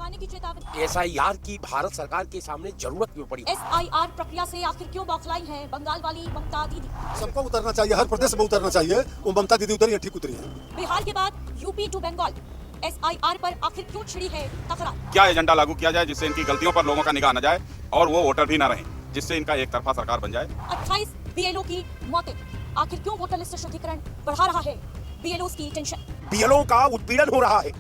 बढ़ाने की चेतावनी। एसआईआर की भारत सरकार के सामने जरूरत क्यों पड़ी? SIR प्रक्रिया से आखिर क्यों बौखलाई है बंगाल वाली ममता दीदी? सबको उतरना चाहिए, हर प्रदेश में उतरना चाहिए। वो ममता दीदी उतरी है, ठीक उतरी है। बिहार के बाद यूपी टू बंगाल, SIR पर आखिर क्यों छिड़ी है तकरार? क्या एजेंडा लागू किया जाए जिससे इनकी गलतियों पर लोगों का निगाह न जाए और वो वोटर भी न रहे, जिससे इनका एक तरफा सरकार बन जाए। 28 BLO की मौतें, आखिर क्यों वोटर लिस्ट शुद्धिकरण बढ़ा रहा है BLOs की टेंशन? बीएलओ का उत्पीड़न हो रहा है,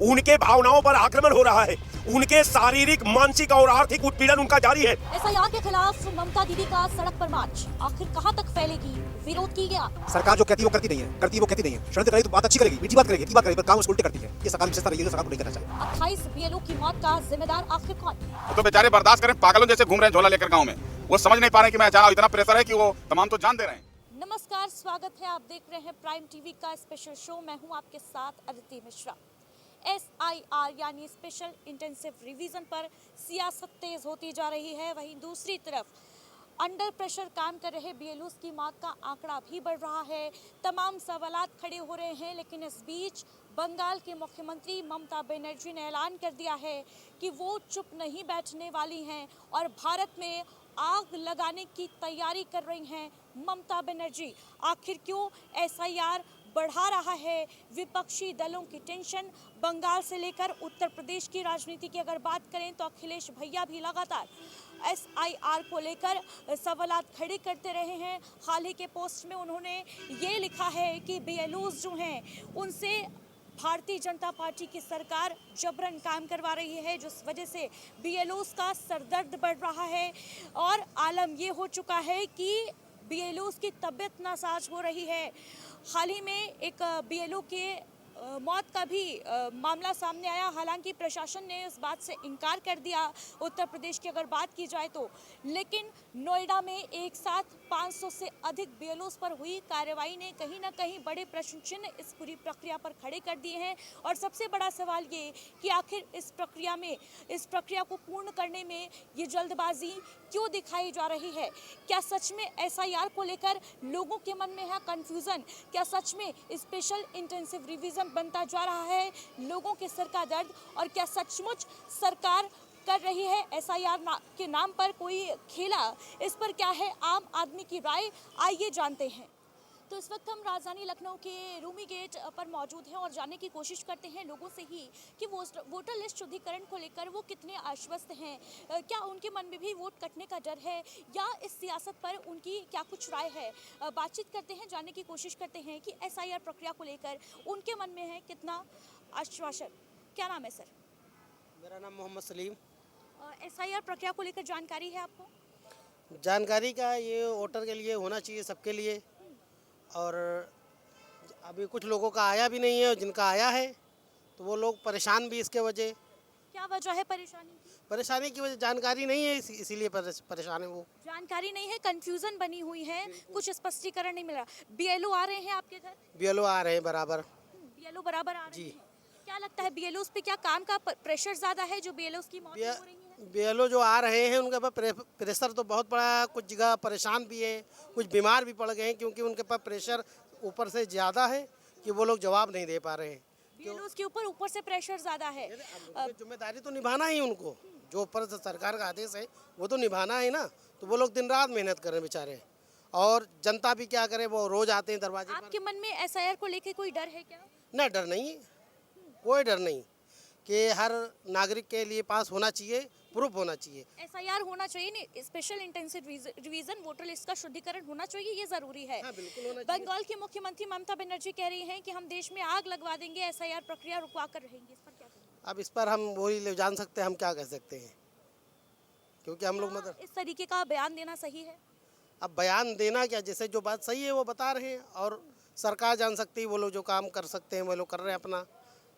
उनके भावनाओं पर आक्रमण हो रहा है, उनके शारीरिक, मानसिक और आर्थिक उत्पीड़न उनका जारी है। SIR के खिलाफ ममता दीदी का सड़क पर मार्च, आखिर कहां तक फैलेगी विरोध की गया? सरकार जो कहती है वो करती नहीं है, करती है वो कहती नहीं है। षड्यंत्र करेगी तो बात अच्छी करेगी, मीठी बात करेगी, अच्छी बात करेगी, पर काम उसको उल्टे करती है। ये सरकार विशेषता रही है, सरकार को नहीं करना चाहिए। 28 BLO की मौत का जिम्मेदार आखिर कौन? तो बेचारे बर्दाश्त करें, पागलों जैसे घूम रहे हैं झोला लेकर गाँव में। वो समझ नहीं पा रहे कि मैं चाह इतना प्रेशर है कि वो तमाम तो जान दे रहे हैं। नमस्कार, स्वागत है, आप देख रहे हैं प्राइम टीवी का स्पेशल शो। मैं हूं आपके साथ अदिति मिश्रा। SIR यानी स्पेशल इंटेंसिव रिवीजन पर सियासत तेज होती जा रही है, वहीं दूसरी तरफ अंडर प्रेशर काम कर रहे BLOs की मौत का आंकड़ा भी बढ़ रहा है। तमाम सवालात खड़े हो रहे हैं, लेकिन इस बीच बंगाल के मुख्यमंत्री ममता बनर्जी ने ऐलान कर दिया है कि वो चुप नहीं बैठने वाली हैं और भारत में आग लगाने की तैयारी कर रही हैं ममता बनर्जी। आखिर क्यों SIR बढ़ा रहा है विपक्षी दलों की टेंशन? बंगाल से लेकर उत्तर प्रदेश की राजनीति की अगर बात करें तो अखिलेश भैया भी लगातार SIR को लेकर सवालात खड़े करते रहे हैं। हाल ही के पोस्ट में उन्होंने ये लिखा है कि BLOs जो हैं उनसे भारतीय जनता पार्टी की सरकार जबरन काम करवा रही है, जिस वजह से BLOs का सरदर्द बढ़ रहा है और आलम ये हो चुका है कि BLOs की तबीयत नासाज हो रही है। हाल ही में एक BLO के मौत का भी मामला सामने आया, हालांकि प्रशासन ने इस बात से इनकार कर दिया उत्तर प्रदेश की अगर बात की जाए तो। लेकिन नोएडा में एक साथ 500 से अधिक BLOs पर हुई कार्रवाई ने कहीं ना कहीं बड़े प्रश्न चिन्ह इस पूरी प्रक्रिया पर खड़े कर दिए हैं। और सबसे बड़ा सवाल ये कि आखिर इस प्रक्रिया को पूर्ण करने में ये जल्दबाजी क्यों दिखाई जा रही है? क्या सच में SIR को लेकर लोगों के मन में है कंफ्यूजन? क्या सच में स्पेशल इंटेंसिव रिवीजन बनता जा रहा है लोगों के सर का दर्द? और क्या सचमुच सरकार कर रही है SIR के नाम पर कोई खेला? इस पर क्या है आम आदमी की राय, आइए जानते हैं। तो इस वक्त हम राजधानी लखनऊ के रूमी गेट पर मौजूद हैं और जानने की कोशिश करते हैं लोगों से ही कि वो वोटर लिस्ट शुद्धिकरण को लेकर वो कितने आश्वस्त हैं। क्या उनके मन में भी वोट कटने का डर है या इस सियासत पर उनकी क्या कुछ राय है? बातचीत करते हैं, जानने की कोशिश करते हैं कि SIR प्रक्रिया को लेकर उनके मन में है कितना आश्वासन। क्या नाम है सर? मेरा नाम मोहम्मद सलीम। SIR प्रक्रिया को लेकर जानकारी है आपको? जानकारी का ये वोटर के लिए होना चाहिए, सबके लिए। और अभी कुछ लोगों का आया भी नहीं है और जिनका आया है तो वो लोग परेशान भी इसके वजह। क्या वजह है परेशानी की? परेशानी की वजह जानकारी नहीं है, इसीलिए परेशान है वो। जानकारी नहीं है, कंफ्यूजन बनी हुई है, कुछ स्पष्टीकरण नहीं मिल रहा। BLO आ रहे हैं आपके घर? BLO आ रहे हैं बराबर। BLO बराबर आ रहे जी। हैं। क्या लगता है BLOs पे क्या काम का प्रेशर ज्यादा है जो BLOs की मौत हो रही है? BLO जो आ रहे हैं उनके पास प्रेशर तो बहुत बड़ा, कुछ जगह परेशान भी है, कुछ बीमार भी पड़ गए हैं क्योंकि उनके पास प्रेशर ऊपर से ज़्यादा है कि वो लोग जवाब नहीं दे पा रहे हैं। BLOs के ऊपर से प्रेशर ज्यादा है। जिम्मेदारी तो निभाना ही उनको, जो ऊपर से सरकार का आदेश है वो तो निभाना है ना। तो वो लोग दिन रात मेहनत कर रहे हैं बेचारे, और जनता भी क्या करे, वो रोज आते हैं दरवाजे पर। आपके मन में SIR को लेकर कोई डर है क्या? ना, डर नहीं है, कोई डर नहीं। कि हर नागरिक के लिए पास होना चाहिए, प्रूफ होना चाहिए। SIR चाहिए नहीं, special intensive revision voter list का शुद्धिकरण होना चाहिए, ये जरूरी है। हाँ, बिल्कुल होना चाहिए। बंगाल की मुख्यमंत्री ममता बनर्जी कह रही हैं कि हम देश में आग लगवा देंगे, SIR प्रक्रिया रुकवा कर रहेंगे। इस पर क्या कहेंगे? अब इस पर हम वही जान सकते हैं, हम क्या कह सकते हैं, क्योंकि हम लोग मतलब इस तरीके का बयान देना सही है? अब बयान देना क्या, जैसे जो बात सही है वो बता रहे हैं और सरकार जान सकती है, वो लोग जो काम कर सकते हैं वो लोग कर रहे हैं अपना।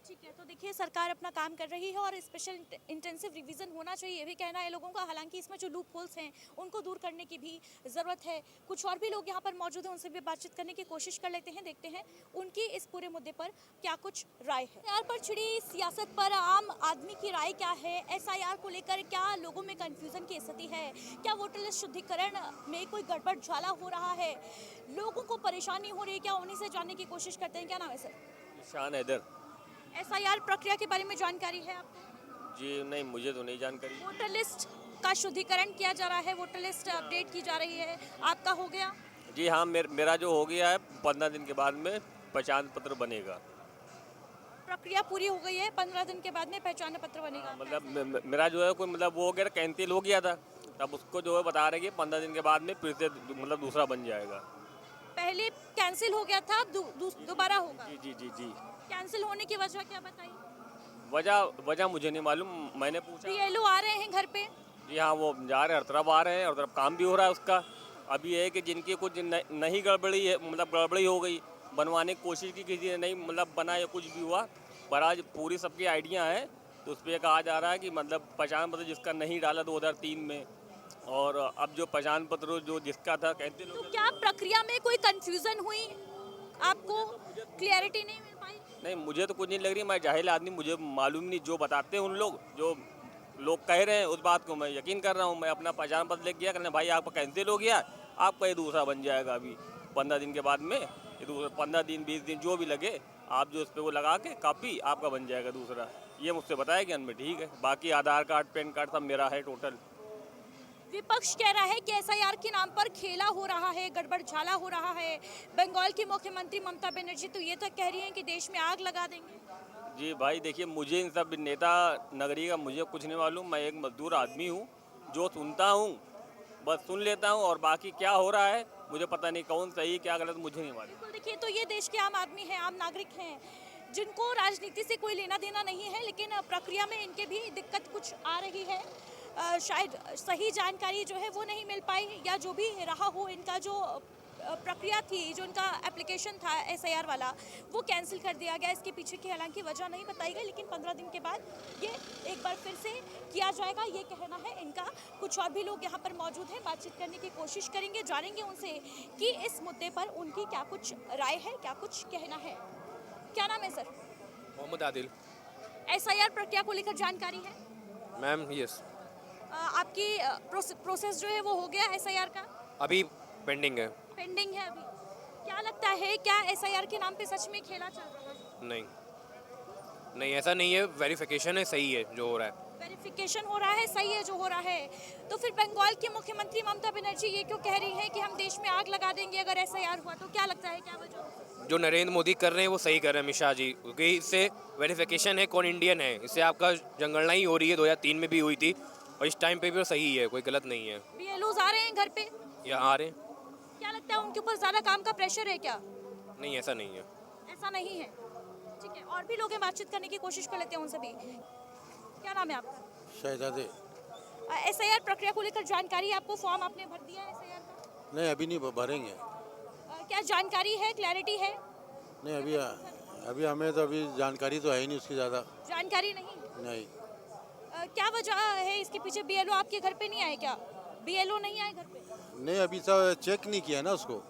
ठीक है, तो देखिए सरकार अपना काम कर रही है और स्पेशल इंटेंसिव रिवीजन होना चाहिए, ये भी कहना है लोगों का। हालांकि इसमें जो लूप होल्स हैं उनको दूर करने की भी ज़रूरत है। कुछ और भी लोग यहाँ पर मौजूद हैं, उनसे भी बातचीत करने की कोशिश कर लेते हैं, देखते हैं उनकी इस पूरे मुद्दे पर क्या कुछ राय है। SIR पर छिड़ी सियासत पर आम आदमी की राय क्या है? SIR को लेकर क्या लोगों में कन्फ्यूजन की स्थिति है? क्या वोटर लिस्ट शुद्धिकरण में कोई गड़बड़ ज्वाला हो रहा है? लोगों को परेशानी हो रही है क्या? उन्हीं से जानने की कोशिश करते हैं। क्या नाम है सर? शान हैदर। SIR प्रक्रिया के बारे में जानकारी है आपको? जी नहीं, मुझे तो नहीं जानकारी। वोटर लिस्ट का शुद्धिकरण किया जा रहा है, वोटर लिस्ट अपडेट की जा रही है, आपका हो गया? जी हाँ, मेरा जो हो गया है 15 दिन के बाद में पहचान पत्र बनेगा। प्रक्रिया पूरी हो गई है, 15 दिन के बाद में पहचान पत्र बनेगा। मतलब मेरा जो है कोई मतलब वो हो गया, कैंसिल हो गया था, अब उसको जो है बता रहे कि 15 दिन के बाद में फिर से मतलब दूसरा बन जाएगा। पहले कैंसिल हो गया था, दोबारा होगा? जी जी जी जी। कैंसिल होने की वजह क्या बताइए? वजह मुझे नहीं मालूम, मैंने पूछा। बीएलओ आ रहे हैं घर पे? जी हाँ, वो जा रहे हैं, हर तरफ आ रहे हैं, हर तरफ काम भी हो रहा है उसका। अभी ये है कि जिनकी कुछ नहीं गड़बड़ी है, मतलब गड़बड़ी हो गई, बनवाने की कोशिश की, किसी ने नहीं मतलब बना या कुछ भी हुआ, पर आज पूरी सबकी आइडिया है, तो उस पर कहा जा रहा है कि मतलब पहचान पत्र जिसका नहीं डाला 2003 में, और अब जो पहचान पत्र जो जिसका था कहते तो लोग। क्या प्रक्रिया में कोई कंफ्यूजन हुई, आपको क्लियरिटी नहीं मिल पाई? नहीं, मुझे तो कुछ नहीं लग रही, मैं जाहिल आदमी, मुझे मालूम नहीं, जो बताते हैं उन लोग, जो लोग कह रहे हैं उस बात को मैं यकीन कर रहा हूँ। मैं अपना पहचान पत्र लेके गया, कहने भाई आपका कैंसिल हो गया, आपका ये दूसरा बन जाएगा अभी 15 दिन के बाद में, ये दूसरा 15 दिन 20 दिन जो भी लगे, आप जो उस पर वो लगा के कापी आपका बन जाएगा दूसरा। ये मुझसे बताया कि अनमें ठीक है, बाकी आधार कार्ड पैन कार्ड सब मेरा है टोटल। विपक्ष कह रहा है कि एसआईआर के नाम पर खेला हो रहा है, गड़बड़ झाला हो रहा है। बंगाल की मुख्यमंत्री ममता बनर्जी तो ये तक कह रही हैं कि देश में आग लगा देंगे। जी भाई देखिए, मुझे इन सब नेता नगरी का मुझे कुछ नहीं मालूम, मैं एक मजदूर आदमी हूँ, जो सुनता हूँ बस सुन लेता हूँ, और बाकी क्या हो रहा है मुझे पता नहीं, कौन सही क्या गलत मुझे नहीं मालूम। बिल्कुल, देखिए तो ये देश के आम आदमी हैं, आम नागरिक हैं, जिनको राजनीति से कोई लेना देना नहीं है, लेकिन प्रक्रिया में इनके भी दिक्कत कुछ आ रही है। शायद सही जानकारी जो है वो नहीं मिल पाई, या जो भी रहा हो, इनका जो प्रक्रिया थी, जो इनका एप्लीकेशन था एसआईआर वाला, वो कैंसिल कर दिया गया। इसके पीछे की हालांकि वजह नहीं बताई गई, लेकिन 15 दिन के बाद ये एक बार फिर से किया जाएगा, ये कहना है इनका। कुछ और भी लोग यहाँ पर मौजूद हैं, बातचीत करने की कोशिश करेंगे, जानेंगे उनसे कि इस मुद्दे पर उनकी क्या कुछ राय है, क्या कुछ कहना है। क्या नाम है सर? मोहम्मद आदिल। एसआईआर प्रक्रिया को लेकर जानकारी है? मैम यस, आपकी प्रोसेस जो है वो हो गया एसआईआर का? अभी पेंडिंग है। पेंडिंग है अभी। क्या लगता है, क्या एसआईआर के नाम पे सच में खेला चल रहा है? नहीं नहीं, ऐसा नहीं है, वेरिफिकेशन है, सही है जो हो रहा है। वेरिफिकेशन हो रहा है, सही है जो हो रहा है। तो फिर बंगाल की मुख्यमंत्री ममता बनर्जी ये क्यों कह रही हैं कि हम देश में आग लगा देंगे अगर एसआईआर हुआ? तो क्या लगता है, क्या वजह? जो नरेंद्र मोदी कर रहे हैं वो सही कर रहे हैं, अमित शाह जी, क्योंकि इससे वेरिफिकेशन है कौन इंडियन है, इससे आपका जनगणना ही हो रही है, 2003 में भी हुई थी, और इस टाइम पे भी सही है, कोई गलत नहीं है। बीएलओज आ रहे हैं घर पे? यहाँ आ रहे हैं। क्या लगता है उनके ऊपर ज्यादा काम का प्रेशर है क्या? नहीं, ऐसा नहीं है। ऐसा नहीं है, ठीक है। और भी लोग हैं, बातचीत करने की कोशिश कर लेते हैं उनसे भी। क्या नाम है आपका? शहजादे। एसआईआर प्रक्रिया को लेकर जानकारी आपको, फॉर्म आपने भर दिया है एसआईआर का? नहीं, अभी नहीं भरेंगे। क्या जानकारी है, क्लैरिटी है? नहीं, अभी हमें तो अभी जानकारी तो है ही नहीं उसकी ज़्यादा। जानकारी नहीं? नहीं। क्या वजह है इसके पीछे? बीएलओ आपके घर पे नहीं आए क्या? बीएलओ नहीं आए घर पे? नहीं, अभी सब चेक नहीं किया ना उसको,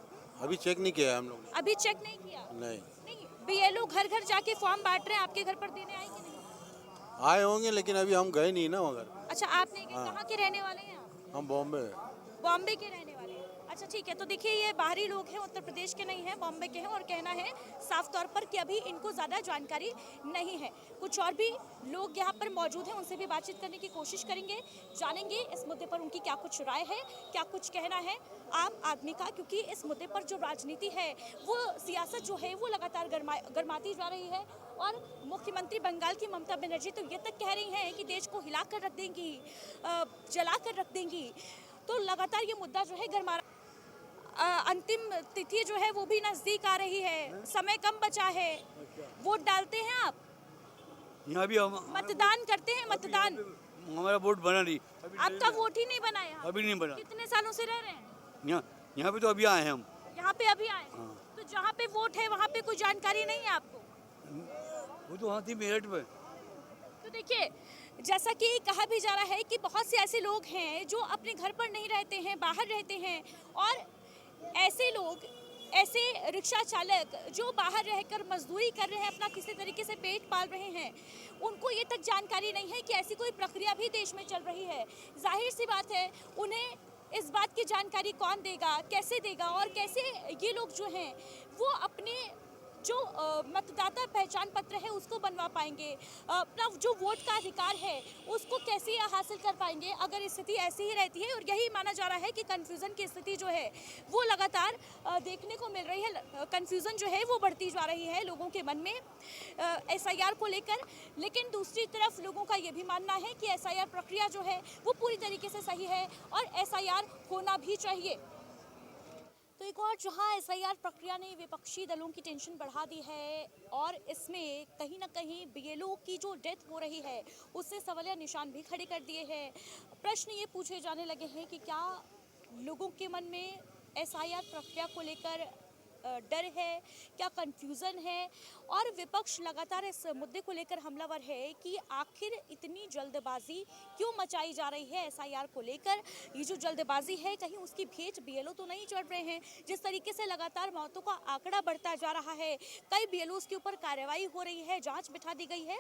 अभी चेक नहीं किया है हम लोग ने। अभी चेक नहीं किया? नहीं। नहीं, बीएलओ घर घर जाके फॉर्म बांट रहे हैं, आपके घर पर देने आए कि नहीं? आए होंगे, लेकिन अभी हम गए नहीं ना मगर। अच्छा, आप नहीं गए? कहाँ के रहने वाले हैं आप? हम बॉम्बे। बॉम्बे के रहने वाले हैं। अच्छा ठीक है, तो देखिए ये बाहरी लोग हैं, उत्तर प्रदेश के नहीं हैं, बॉम्बे के हैं, और कहना है साफ तौर पर कि अभी इनको ज़्यादा जानकारी नहीं है। कुछ और भी लोग यहाँ पर मौजूद हैं, उनसे भी बातचीत करने की कोशिश करेंगे, जानेंगे इस मुद्दे पर उनकी क्या कुछ राय है, क्या कुछ कहना है आम आदमी का, क्योंकि इस मुद्दे पर जो राजनीति है, वो सियासत जो है वो लगातार गरमाती जा रही है। और मुख्यमंत्री बंगाल की ममता बनर्जी तो ये तक कह रही हैं कि देश को हिला कर रख देंगी, जला कर रख देंगी। तो लगातार ये मुद्दा जो है गरमा, अंतिम तिथि जो है वो भी नज़दीक आ रही है, समय कम बचा है। वोट डालते हैं आप? यहाँ भी हम मतदान करते हैं? मतदान हमारा वोट बना नहीं, आपका वोट ही नहीं बना है? अभी नहीं बना। कितने सालों से रह रहे हैं यहाँ पे? तो अभी आए हैं हम। यहाँ पे अभी आए? तो जहाँ पे वोट है वहाँ पे कोई जानकारी नहीं है आपको? वो तो वहाँ थी मेरठ में। तो देखिए, जैसा कि कहा भी जा रहा है कि बहुत से ऐसे लोग हैं जो अपने घर पर नहीं रहते हैं, बाहर रहते हैं, और ऐसे लोग, ऐसे रिक्शा चालक जो बाहर रहकर मजदूरी कर रहे हैं, अपना किसी तरीके से पेट पाल रहे हैं, उनको ये तक जानकारी नहीं है कि ऐसी कोई प्रक्रिया भी देश में चल रही है। जाहिर सी बात है, उन्हें इस बात की जानकारी कौन देगा, कैसे देगा, और कैसे ये लोग जो हैं वो अपने जो मतदाता पहचान पत्र है उसको बनवा पाएंगे, अपना जो वोट का अधिकार है उसको कैसे हासिल कर पाएंगे अगर स्थिति ऐसी ही रहती है। और यही माना जा रहा है कि कन्फ्यूज़न की स्थिति जो है वो लगातार देखने को मिल रही है। कन्फ्यूज़न जो है वो बढ़ती जा रही है लोगों के मन में SIR को लेकर। लेकिन दूसरी तरफ लोगों का ये भी मानना है कि SIR प्रक्रिया जो है वो पूरी तरीके से सही है और SIR होना भी चाहिए। तो एक और जहां SIR प्रक्रिया ने विपक्षी दलों की टेंशन बढ़ा दी है और इसमें कहीं ना कहीं BLO की जो डेथ हो रही है उससे सवालिया निशान भी खड़े कर दिए हैं। प्रश्न ये पूछे जाने लगे हैं कि क्या लोगों के मन में SIR प्रक्रिया को लेकर डर है, क्या कंफ्यूजन है, और विपक्ष लगातार इस मुद्दे को लेकर हमलावर है कि आखिर इतनी जल्दबाजी क्यों मचाई जा रही है SIR को लेकर। ये जो जल्दबाजी है कहीं उसकी भेंट BLO तो नहीं चढ़ रहे हैं। जिस तरीके से लगातार मौतों का आंकड़ा बढ़ता जा रहा है, कई BLOs के ऊपर कार्रवाई हो रही है, जांच बिठा दी गई है,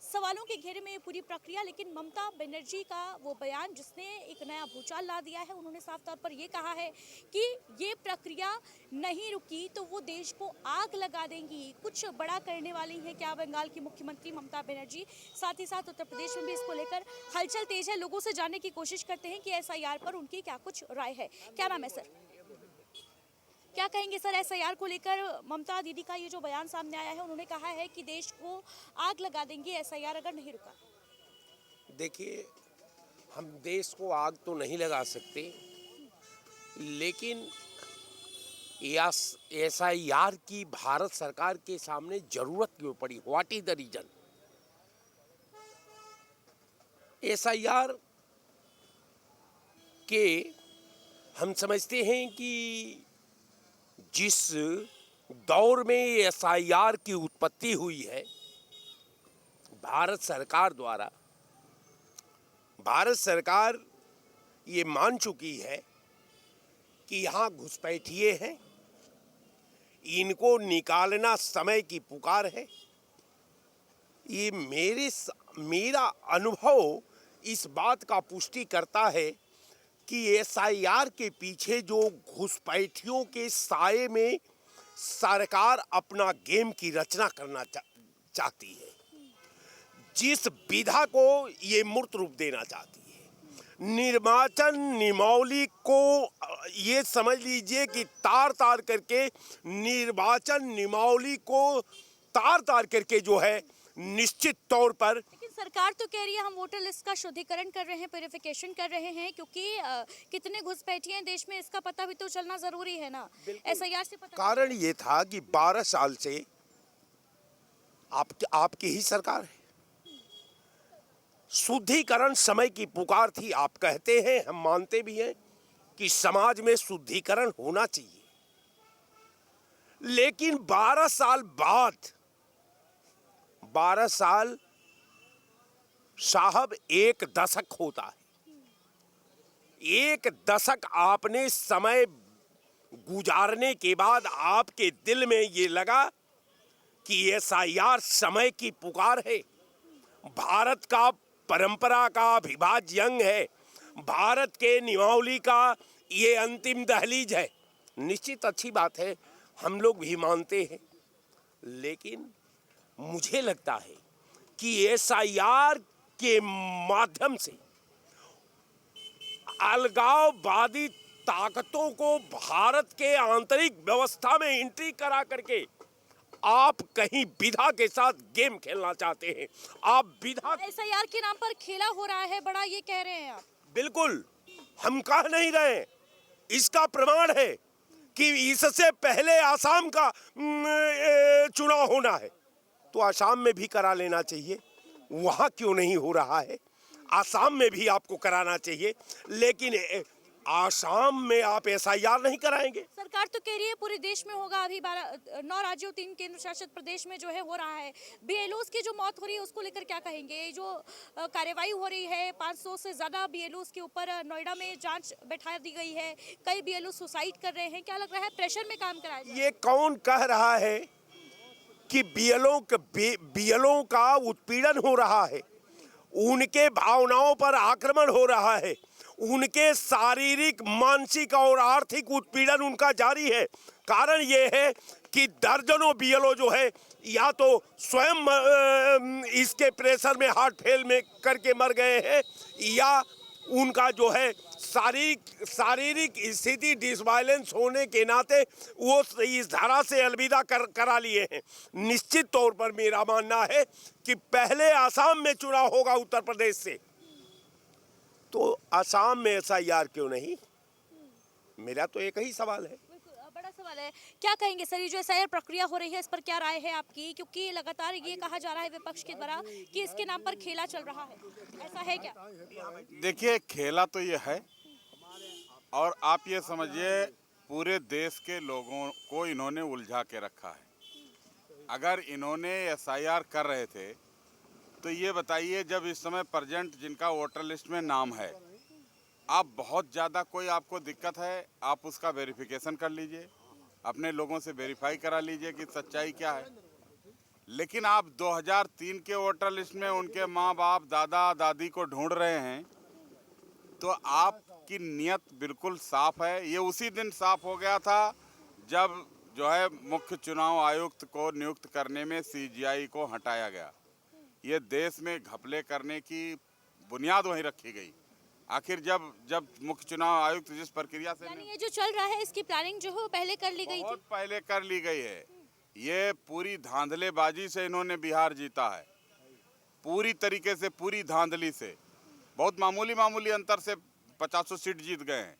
सवालों के घेरे में ये पूरी प्रक्रिया। लेकिन ममता बनर्जी का वो बयान जिसने एक नया भूचाल ला दिया है, उन्होंने साफ तौर पर ये कहा है कि ये प्रक्रिया नहीं रुकी तो वो देश को आग लगा देंगी, कुछ बड़ा करने वाली है क्या बंगाल की मुख्यमंत्री ममता बनर्जी। साथ ही साथ उत्तर प्रदेश में भी इसको लेकर हलचल तेज है। लोगों से जानने की कोशिश करते हैं कि SIR पर उनकी क्या कुछ राय है। क्या नाम है सर? क्या कहेंगे सर SIR को लेकर? ममता दीदी का ये जो बयान सामने आया है, उन्होंने कहा है कि देश को आग लगा देंगे SIR अगर नहीं रुका। देखिए, हम देश को आग तो नहीं लगा सकते, लेकिन SIR की भारत सरकार के सामने जरूरत क्यों पड़ी? What is the reason? SIR के हम समझते हैं कि जिस दौर में SIR की उत्पत्ति हुई है भारत सरकार द्वारा, भारत सरकार ये मान चुकी है कि यहाँ घुसपैठिए हैं, इनको निकालना समय की पुकार है। ये मेरा अनुभव इस बात का पुष्टि करता है कि SIR के पीछे जो घुसपैठियों के साये में सरकार अपना गेम की रचना करना चाहती है, जिस विधा को ये मूर्त रूप देना चाहती है। निर्वाचन नियमावली को ये समझ लीजिए कि तार तार करके, निर्वाचन नियमावली को तार तार करके जो है निश्चित तौर पर। लेकिन सरकार तो कह रही है हम वोटर लिस्ट का शुद्धिकरण कर रहे हैं, प्यूरिफिकेशन कर रहे हैं, क्योंकि कितने घुसपैठिए हैं देश में इसका पता भी तो चलना जरूरी है ना। SIR से पता। कारण ये था कि 12 साल से आपकी ही सरकार है। शुद्धिकरण समय की पुकार थी। आप कहते हैं, हम मानते भी हैं कि समाज में शुद्धिकरण होना चाहिए, लेकिन 12 साल बाद, 12 साल साहब एक दशक होता है। एक दशक आपने समय गुजारने के बाद आपके दिल में ये लगा कि SIR समय की पुकार है, भारत का परंपरा का अविभाज्य अंग है, भारत के नियमावली का ये अंतिम दहलीज है। निश्चित अच्छी बात है, हम लोग भी मानते हैं, लेकिन मुझे लगता है कि SIR के माध्यम से अलगाववादी ताकतों को भारत के आंतरिक व्यवस्था में एंट्री करा करके आप कहीं विधा के साथ गेम खेलना चाहते हैं। आप विधा SIR के नाम पर खेला हो रहा है बड़ा, ये कह रहे हैं आप? बिल्कुल, हम कह नहीं रहे। इसका प्रमाण है कि इससे पहले आसाम का चुनाव होना है, तो आसाम में भी करा लेना चाहिए। वहाँ क्यों नहीं हो रहा है? आसाम में भी आपको कराना चाहिए, लेकिन आसाम में आप SIR नहीं कराएंगे। सरकार तो कह रही है पूरे देश में होगा। अभी 9 राज्यों 3 केंद्र शासित प्रदेश में जो है हो रहा है। BLOs की जो मौत हो रही है उसको लेकर क्या कहेंगे? जो कार्रवाई हो रही है, 500 से ज्यादा BLOs के ऊपर नोएडा में जांच बैठा दी गई है, कई BLOs सुसाइड कर रहे हैं, क्या लग रहा है प्रेशर में काम कराया जाए? ये कौन कह रहा है कि BLO का उत्पीड़न हो रहा है, उनके भावनाओं पर आक्रमण हो रहा है, उनके शारीरिक, मानसिक और आर्थिक उत्पीड़न उनका जारी है। कारण ये है कि दर्जनों बीएलओ जो है या तो स्वयं इसके प्रेशर में हार्ट फेल में करके मर गए हैं या उनका जो है शारीरिक स्थिति डिसबैलेंस होने के नाते वो इस धारा से अलविदा करा लिए हैं। निश्चित तौर पर मेरा मानना है कि पहले असम में चुनाव होगा उत्तर प्रदेश से, तो असम में एसआईआर क्यों नहीं? मेरा तो एक ही सवाल है। बड़ा सवाल है, क्या कहेंगे सर, ये जो एसआईआर प्रक्रिया हो रही है इस पर क्या राय है आपकी? क्योंकि लगातार ये कहा जा रहा है विपक्ष के द्वारा कि इसके नाम पर खेला चल रहा है, ऐसा है क्या? देखिए, खेला तो ये है और आप ये समझिए पूरे देश के लोगों को इन्होंने उलझा के रखा है। अगर इन्होंने एसआईआर कर रहे थे तो ये बताइए, जब इस समय प्रेजेंट जिनका वोटर लिस्ट में नाम है, आप बहुत ज़्यादा कोई आपको दिक्कत है, आप उसका वेरिफिकेशन कर लीजिए, अपने लोगों से वेरीफाई करा लीजिए कि सच्चाई क्या है। लेकिन आप 2003 के वोटर लिस्ट में उनके माँ बाप दादा दादी को ढूंढ रहे हैं, तो आपकी नीयत बिल्कुल साफ है। ये उसी दिन साफ हो गया था जब जो है मुख्य चुनाव आयुक्त को नियुक्त करने में सीजीआई को हटाया गया। ये देश में घपले करने की बुनियाद वहीं रखी गई। आखिर जब मुख्य चुनाव आयुक्त जिस प्रक्रिया से, यानी ये जो चल रहा है इसकी प्लानिंग जो है वो पहले कर ली गई थी? बहुत पहले कर ली गई है। ये पूरी धांधलेबाजी से इन्होंने बिहार जीता है, पूरी तरीके से, पूरी धांधली से। बहुत मामूली अंतर से 50 सीट जीत गए हैं।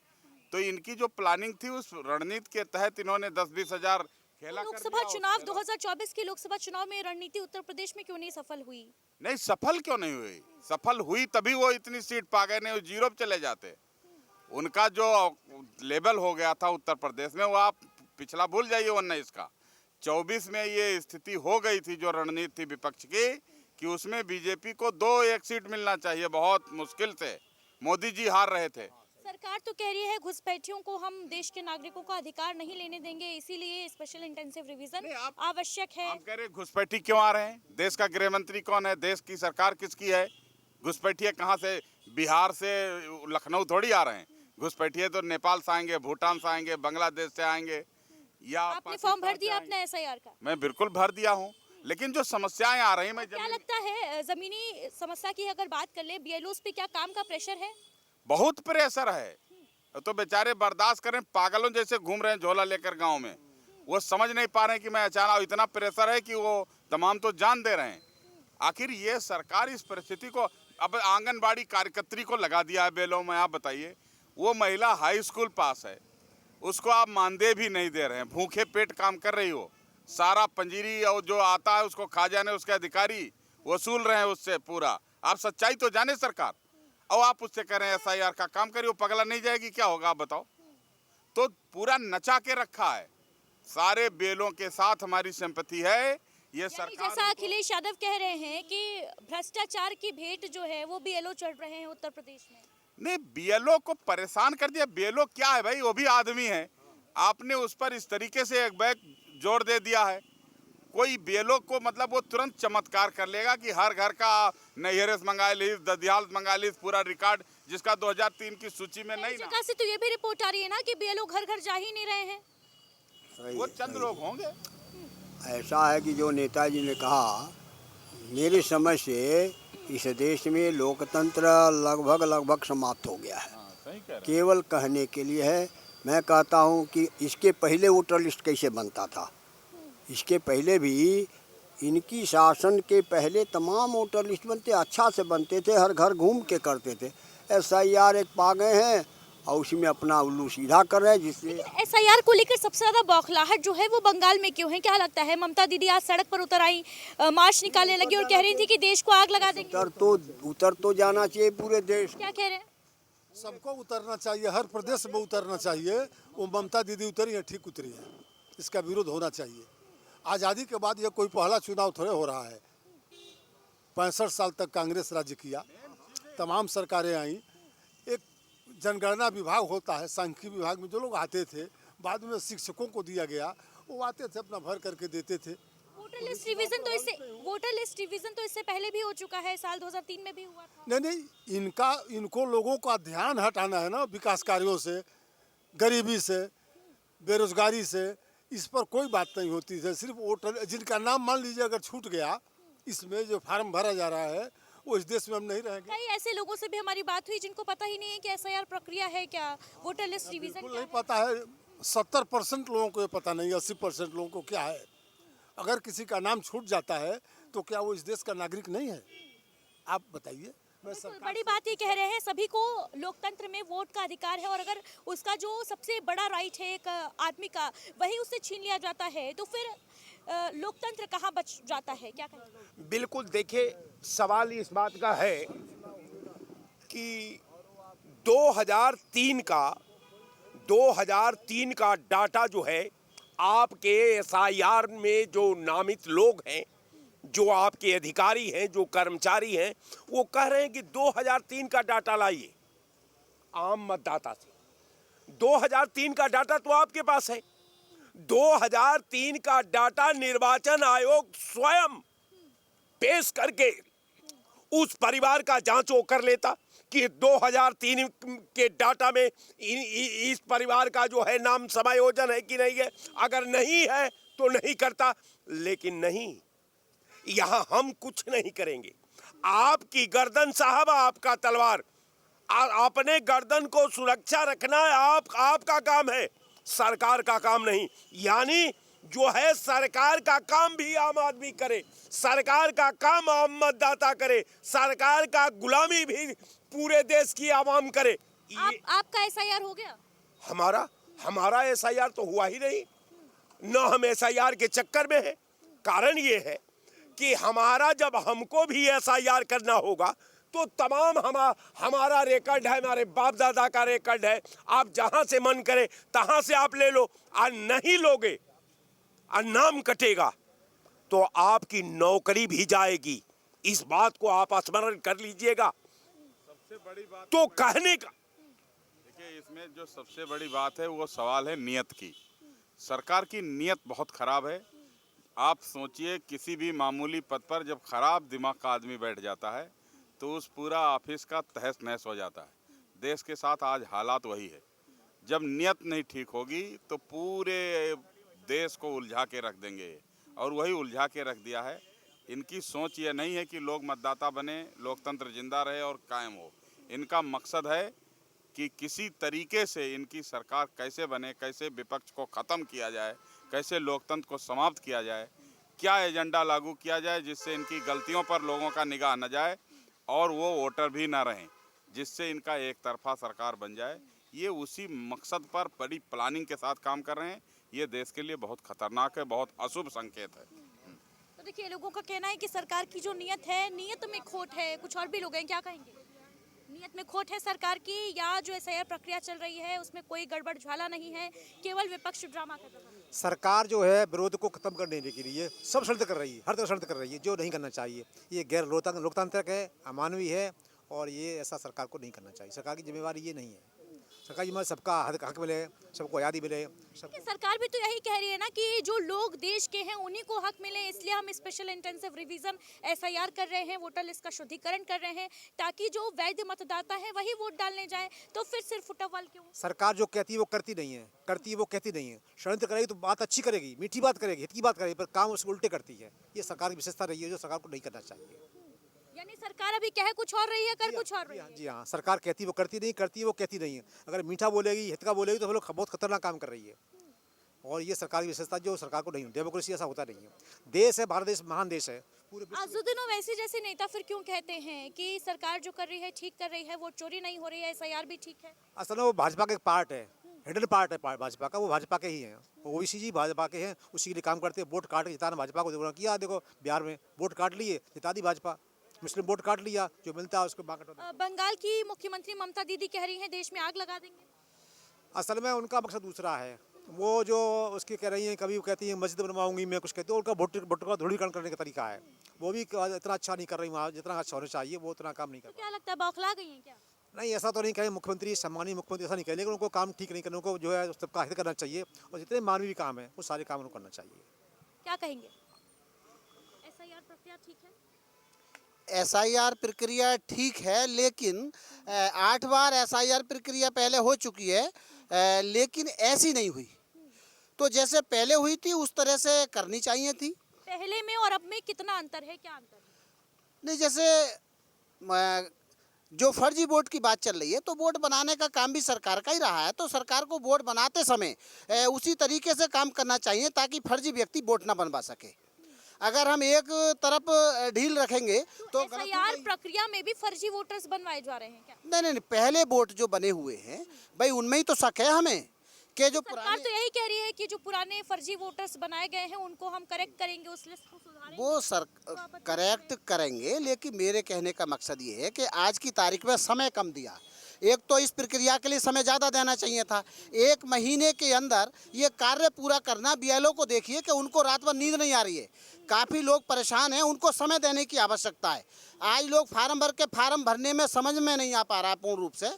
तो इनकी जो प्लानिंग थी उस रणनीति के तहत इन्होंने 10-20 हजार खेला। लोकसभा चुनाव 2024 के लोकसभा चुनाव में रणनीति उत्तर प्रदेश में क्यों नहीं सफल हुई? नहीं, सफल क्यों नहीं हुई? सफल हुई तभी वो इतनी सीट पा गए, नहीं वो जीरो पे चले जाते। उनका जो लेवल हो गया था उत्तर प्रदेश में, वो आप पिछला भूल जाइए 19 का। 24 में ये स्थिति हो गई थी जो रणनीति थी विपक्ष की कि उसमें बीजेपी को 2-1 सीट मिलना चाहिए, बहुत मुश्किल से मोदी जी हार रहे थे। सरकार तो कह रही है घुसपैठियों को हम देश के नागरिकों का अधिकार नहीं लेने देंगे, इसीलिए स्पेशल इंटेंसिव रिवीजन आवश्यक है। हम कह रहे घुसपैठी क्यों आ रहे हैं? देश का गृह मंत्री कौन है? देश की सरकार किसकी है? घुसपैठिए कहाँ से? बिहार से, लखनऊ थोड़ी आ रहे हैं। घुसपैठिए तो नेपाल से आएंगे, भूटान से आएंगे, बांग्लादेश से आएंगे। या आपने फॉर्म भर दिया अपना एसआईआर का? मैं बिल्कुल भर दिया हूँ, लेकिन जो समस्याएं आ रही, मैं क्या लगता है जमीनी समस्या की अगर बात कर ले, बीएलओस पे क्या काम का प्रेशर है? बहुत प्रेशर है, तो बेचारे बर्दाश्त करें। पागलों जैसे घूम रहे हैं झोला लेकर गांव में, वो समझ नहीं पा रहे हैं कि मैं अचानक, इतना प्रेशर है कि वो तमाम तो जान दे रहे हैं। आखिर ये सरकार इस परिस्थिति को, अब आंगनबाड़ी कार्यकर्त्री को लगा दिया है बेलों में। आप बताइए, वो महिला हाई स्कूल पास है, उसको आप मानदेय भी नहीं दे रहे हैं, भूखे पेट काम कर रही हो। सारा पंजीरी और जो आता है उसको खा जाने उसके अधिकारी वसूल रहे हैं उससे पूरा। आप सच्चाई तो जाने सरकार, और आप उससे कह रहे हैं एसआईआर का काम करिए, वो पगला नहीं जाएगी? क्या होगा आप बताओ? तो पूरा नचा के रखा है। सारे बेलों के साथ हमारी सिंपैथी है। ये सरकार, जैसा अखिलेश यादव कह रहे हैं कि भ्रष्टाचार की भेंट जो है वो बीएलओ चढ़ रहे हैं उत्तर प्रदेश में। नहीं, बीएलओ को परेशान कर दिया। बीएलओ क्या है भाई? वो भी आदमी है। आपने उस पर इस तरीके से एक बैग जोर दे दिया है। कोई बीएलओ को मतलब वो तुरंत चमत्कार कर लेगा कि हर घर का नैहरस मंगा लीज, ददियाल मंगा लीज, पूरा रिकॉर्ड जिसका 2003 की सूची में नहीं। जगह से तो ये भी रिपोर्ट आ रही है ना कि बीएलओ घर घर जा ही नहीं रहे हैं। वो चंद लोग होंगे। ऐसा है कि जो नेताजी ने कहा, मेरे समझ से इस देश में लोकतंत्र लगभग समाप्त हो गया है। केवल कहने के लिए है। मैं कहता हूँ कि इसके पहले वोटर लिस्ट कैसे बनता था, इसके पहले भी इनकी शासन के पहले तमाम वोटर लिस्ट बनते, अच्छा से बनते थे, हर घर घूम के करते थे। एसआईआर एक पा गए हैं और उसी में अपना उल्लू सीधा कर रहे हैं, जिससे एसआईआर को लेकर सबसे ज्यादा बौखलाहट जो है वो बंगाल में क्यों है? क्या लगता है? ममता दीदी आज सड़क पर उतर आई, मार्च निकालने लगी और कह रही थी कि देश को आग लगा देंगे। उतर तो जाना चाहिए पूरे देश। क्या कह रहे हैं? सबको उतरना चाहिए, हर प्रदेश में उतरना चाहिए। वो ममता दीदी उतरी है, ठीक उतरी है, इसका विरोध होना चाहिए। आज़ादी के बाद ये कोई पहला चुनाव थोड़े हो रहा है। 65 साल तक कांग्रेस राज्य किया, तमाम सरकारें आई। एक जनगणना विभाग होता है, सांख्यिकी विभाग में जो लोग आते थे, बाद में शिक्षकों को दिया गया, वो आते थे अपना भर करके देते थे। वोटर लिस्ट रिवीजन तो इससे पहले भी हो चुका है, साल 2003 में भी हुआ था। नहीं, इनको लोगों का ध्यान हटाना है ना, विकास कार्यों से, गरीबी से, बेरोजगारी से। इस पर कोई बात नहीं होती है। सिर्फ वोटर जिनका नाम मान लीजिए अगर छूट गया, इसमें जो फार्म भरा जा रहा है वो इस देश में हम नहीं रहेंगे। कई ऐसे लोगों से भी हमारी बात हुई जिनको पता ही नहीं है कि एसआईआर प्रक्रिया है क्या, वोटर लिस्ट रिवीजन बिल्कुल क्या नहीं है। पता है। 70% लोगों को ये पता नहीं, 80% लोगों को क्या है। अगर किसी का नाम छूट जाता है तो क्या वो इस देश का नागरिक नहीं है? आप बताइए। मैं बिल्कुल, सरकार बड़ी बात ये कह रहे हैं, सभी को लोकतंत्र में वोट का अधिकार है और अगर उसका जो सबसे बड़ा राइट है एक आदमी का, वही उससे छीन लिया जाता है तो फिर लोकतंत्र कहाँ बच जाता है? क्या कहेंगे? बिल्कुल, देखिए सवाल इस बात का है कि 2003 का डाटा जो है, आपके एसआईआर में जो नामित लोग हैं, जो आपके अधिकारी हैं, जो कर्मचारी हैं, वो कह रहे हैं कि 2003 का डाटा लाइए आम मतदाता से। 2003 का डाटा तो आपके पास है। 2003 का डाटा निर्वाचन आयोग स्वयं पेश करके उस परिवार का जांच वो कर लेता कि 2003 के डाटा में इस परिवार का जो है नाम समायोजन है कि नहीं है। अगर नहीं है तो नहीं करता, लेकिन नहीं, यहाँ हम कुछ नहीं करेंगे। आपकी गर्दन साहब, आपका तलवार, अपने गर्दन को सुरक्षा रखना आपका काम है, सरकार का काम नहीं। यानी जो है सरकार का काम भी आम आदमी करे, सरकार का काम आम मतदाता करे, सरकार का गुलामी भी पूरे देश की आवाम करे। आपका एसआईआर हो गया? हमारा एसआईआर तो हुआ ही नहीं, न हम एसआईआर के चक्कर में है। कारण ये है कि हमारा जब हमको भी एसआईआर करना होगा तो तमाम हमारा रिकॉर्ड है, हमारे बाप दादा का रिकॉर्ड है। आप जहां से मन करे तहां से आप ले लो, और नहीं लोगे और नाम कटेगा तो आपकी नौकरी भी जाएगी। इस बात को आप स्मरण कर लीजिएगा। सबसे बड़ी बात तो कहने का देखिए, इसमें जो सबसे बड़ी बात है वो सवाल है नियत की। सरकार की नियत बहुत खराब है। आप सोचिए, किसी भी मामूली पद पर जब खराब दिमाग का आदमी बैठ जाता है तो उस पूरा ऑफिस का तहस नहस हो जाता है। देश के साथ आज हालात वही है। जब नियत नहीं ठीक होगी तो पूरे देश को उलझा के रख देंगे, और वही उलझा के रख दिया है। इनकी सोच ये नहीं है कि लोग मतदाता बने, लोकतंत्र जिंदा रहे और कायम हो। इनका मकसद है कि किसी तरीके से इनकी सरकार कैसे बने, कैसे विपक्ष को ख़त्म किया जाए, कैसे लोकतंत्र को समाप्त किया जाए, क्या एजेंडा लागू किया जाए जिससे इनकी गलतियों पर लोगों का निगाह न जाए और वो वोटर भी ना रहें, जिससे इनका एक तरफा सरकार बन जाए। ये उसी मकसद पर बड़ी प्लानिंग के साथ काम कर रहे हैं। ये देश के लिए बहुत खतरनाक है, बहुत अशुभ संकेत है। तो देखिए, लोगों का कहना है कि सरकार की जो नियत है, नियत में खोट है। कुछ और भी लोग हैं, क्या कहेंगे? नियत में खोट है सरकार की, या जो एसआईआर प्रक्रिया चल रही है उसमें कोई गड़बड़ ज्वाला नहीं है, केवल विपक्ष ड्रामा कर रहा है? सरकार जो है विरोध को खत्म करने के लिए सब षड्यंत्र कर रही है, हर तरह षड्यंत्र कर रही है, जो नहीं करना चाहिए। ये गैर लोकतांत्रिक है, अमानवीय है, और ये ऐसा सरकार को नहीं करना चाहिए। सरकार की जिम्मेवारी ये नहीं है। सरकार जिम्मेवारी सबका हक मिले, सबको आज़ादी मिले। सरकार भी तो यही कह रही है ना कि जो लोग देश के हैं उन्हीं को हक मिले, इसलिए हम स्पेशल इंटेंसिव रिवीजन एसआईआर कर रहे हैं, वोटर लिस्ट का शुद्धिकरण कर रहे हैं, ताकि जो वैध मतदाता है वही वोट डालने जाए। तो फिर सिर्फ फुटबॉल क्यों? सरकार जो कहती है वो करती नहीं है, करती है वो कहती नहीं है। षड्यंत्र करेगी तो बात अच्छी करेगी, मीठी बात करेगी, हित की बात करेगी, पर काम उसके उल्टे करती है। ये सरकार की विशेषता रही है, जो सरकार को नहीं करना चाहिए। यानी सरकार अभी कह कुछ और रही है, कर कुछ और रही है। जी हाँ, सरकार कहती वो करती नहीं, करती वो कहती नहीं है। अगर मीठा बोलेगी, हित का बोलेगी तो हम लोग बहुत खतरनाक काम कर रही है। और ये सरकार की विशेषता जो सरकार को नहीं होती। डेमोक्रेसी ऐसा होता नहीं है। देश है, भारत देश महान देश है पूरे। अज़ुद्दीन ओवैसी जैसे नेता फिर क्यों कहते हैं कि सरकार जो कर रही है ठीक कर रही है, वोट चोरी नहीं हो रही है, एसआईआर भी ठीक है? असल में वो भाजपा का एक पार्ट है, हिडन पार्ट है भाजपा का। वो भाजपा के ही हैं, ओवैसी जी भाजपा के हैं, उसी के लिए काम करते हैं। वोट काट के जिताना भाजपा को किया। देखो बिहार में वोट काट लिए, जिता दी भाजपा। मुस्लिम वोट काट लिया, जो मिलता है उसको बांट। बंगाल की मुख्यमंत्री ममता दीदी कह रही हैं देश में आग लगा देंगे। असल में उनका मकसद दूसरा है। वो जो उसकी कह रही हैं, कभी वो कहती हैं मस्जिद बनवाऊंगी मैं, कुछ कहती है। उनका वोट का ध्रुवीकरण करने का तरीका है। वो भी इतना अच्छा नहीं कर रही वहाँ, जितना अच्छा होना चाहिए वो उतना काम नहीं कर। तो क्या लगता है, बौखला गई हैं क्या? नहीं, ऐसा तो नहीं कहे। मुख्यमंत्री, सम्मानीय मुख्यमंत्री ऐसा नहीं कहे, लेकिन उनको काम ठीक नहीं करने को जो है सबका हित करना चाहिए, और जितने मानवीय काम है वो सारे काम उनको करना चाहिए। क्या कहेंगे, एसआईआर प्रक्रिया ठीक है? एसआईआर प्रक्रिया ठीक है, लेकिन 8 बार एसआईआर प्रक्रिया पहले हो चुकी है, लेकिन ऐसी नहीं हुई। तो जैसे पहले हुई थी उस तरह से करनी चाहिए थी। पहले में और अब में कितना अंतर है, क्या अंतर है? नहीं, जैसे जो फर्जी वोट की बात चल रही है तो वोट बनाने का काम भी सरकार का ही रहा है, तो सरकार को वोट बनाते समय उसी तरीके से काम करना चाहिए ताकि फर्जी व्यक्ति वोट ना बनवा सके। अगर हम एक तरफ ढील रखेंगे तो गलत हो एसआईआर गई। प्रक्रिया में भी फर्जी वोटर्स बनवाए जा रहे हैं क्या? नहीं, पहले वोट जो बने हुए हैं भाई उनमें ही तो शक है हमें कि जो सरकार पुराने तो यही कह रही है कि जो पुराने फर्जी वोटर्स बनाए गए हैं उनको हम करेक्ट करेंगे, उस लिस्ट को सुधारेंगे। वो करेक्ट करेंगे, लेकिन मेरे कहने का मकसद ये है कि आज की तारीख में समय कम दिया। एक तो इस प्रक्रिया के लिए समय ज़्यादा देना चाहिए था। 1 महीने के अंदर ये कार्य पूरा करना, बीएलओ को देखिए कि उनको रात भर नींद नहीं आ रही है, काफ़ी लोग परेशान हैं, उनको समय देने की आवश्यकता है। आज लोग फार्म भरने में समझ में नहीं आ पा रहा है पूर्ण रूप से,